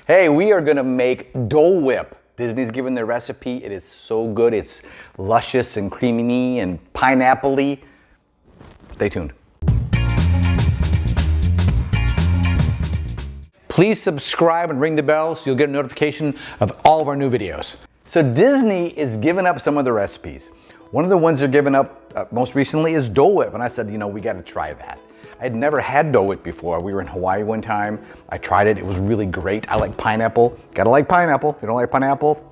Hey, we are gonna make Dole Whip. Disney's given their recipe. It is so good. It's luscious and creamy and pineapple-y. Stay tuned. Please subscribe and ring the bell so you'll get a notification of all of our new videos. So Disney is giving up some of the recipes. One of the ones they're giving up most recently is Dole Whip, and I said, you know, we gotta try that. I had never had Dole Whip before. We were in Hawaii one time. I tried it. It was really great. I like pineapple. Gotta like pineapple. If you don't like pineapple,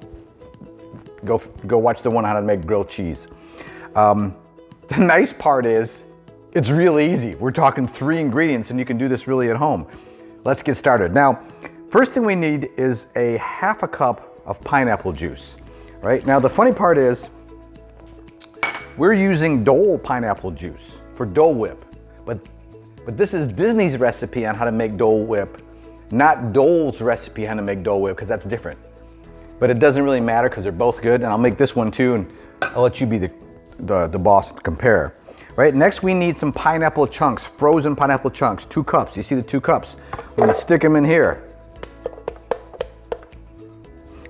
go watch the one on how to make grilled cheese. The nice part is it's real easy. We're talking 3 ingredients and you can do this really at home. Let's get started. Now, first thing we need is a 1/2 cup of pineapple juice, right? Now, the funny part is we're using Dole pineapple juice for Dole Whip, but this is Disney's recipe on how to make Dole Whip, not Dole's recipe on how to make Dole Whip, because that's different. But it doesn't really matter because they're both good, and I'll make this one too, and I'll let you be the boss to compare. Right, next we need some pineapple chunks, frozen pineapple chunks, 2 cups. You see the 2 cups? We're gonna stick them in here.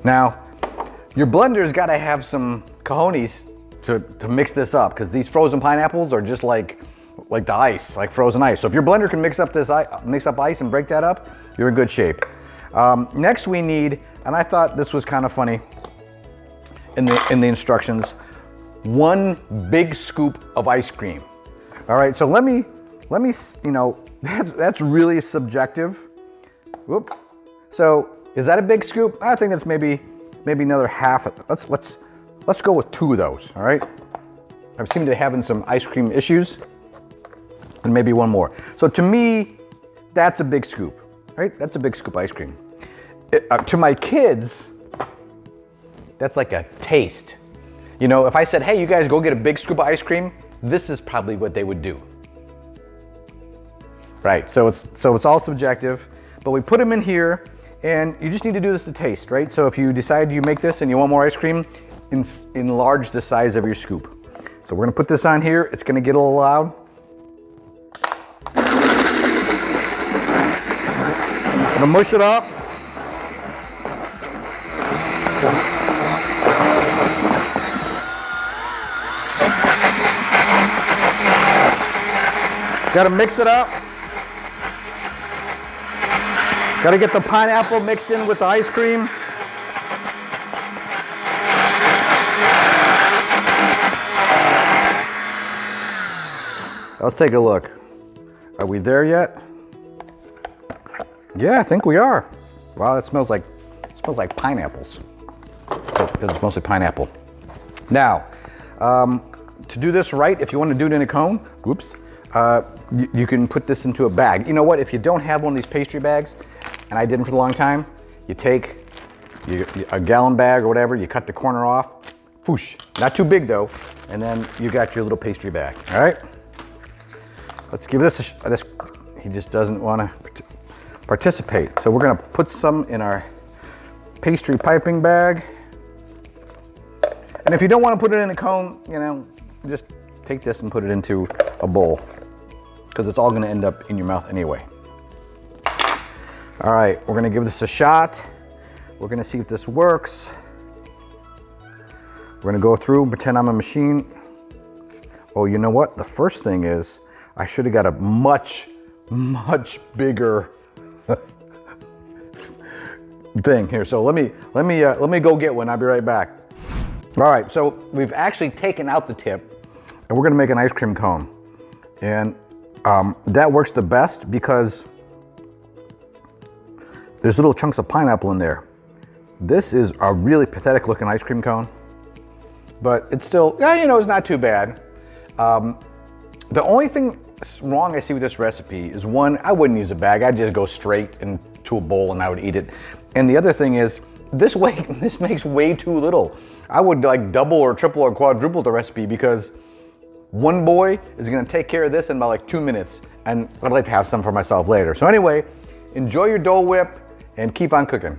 Now, your blender's gotta have some cojones to mix this up, because these frozen pineapples are just like the ice, like frozen ice. So if your blender can mix up ice and break that up, you're in good shape. Next we need, and I thought this was kind of funny in the instructions, 1 big scoop of ice cream. All right, so let me, you know, that's really subjective. Whoop. So is that a big scoop? I think that's maybe another half. Let's go with 2 of those. All right. I seem to be having some ice cream issues, and maybe 1 more. So to me, that's a big scoop, right? That's a big scoop of ice cream. To my kids, that's like a taste. You know, if I said, hey, you guys go get a big scoop of ice cream, this is probably what they would do. Right, so it's all subjective, but we put them in here, and you just need to do this to taste, right? So if you decide you make this and you want more ice cream, enlarge the size of your scoop. So we're gonna put this on here. It's gonna get a little loud. I'm gonna mush it up. Gotta mix it up. Gotta get the pineapple mixed in with the ice cream. Let's take a look. Are we there yet? Yeah, I think we are. Wow, it smells like pineapples. Because it's mostly pineapple. Now, to do this right, if you want to do it in a cone, oops, you can put this into a bag. You know what? If you don't have one of these pastry bags, and I didn't for a long time, you take a gallon bag or whatever, you cut the corner off, whoosh, not too big though, and then you got your little pastry bag. All right. Let's give this he just doesn't want to participate. So we're gonna put some in our pastry piping bag. And if you don't want to put it in a cone, you know, just take this and put it into a bowl, because it's all gonna end up in your mouth anyway. All right, we're gonna give this a shot. We're gonna see if this works. We're gonna go through, pretend I'm a machine. Oh, you know what? The first thing is, I should have got a much bigger thing here. So let me go get one. I'll be right back. All right, so we've actually taken out the tip, and we're gonna make an ice cream cone. And that works the best because there's little chunks of pineapple in there. This is a really pathetic looking ice cream cone, but it's still, yeah, you know, it's not too bad. The only thing wrong I see with this recipe is, 1, I wouldn't use a bag. I'd just go straight into a bowl and I would eat it. And the other thing is, this makes way too little. I would like double or triple or quadruple the recipe, because 1 boy is gonna take care of this in about like 2 minutes, and I'd like to have some for myself later. So anyway, enjoy your Dole Whip and keep on cooking.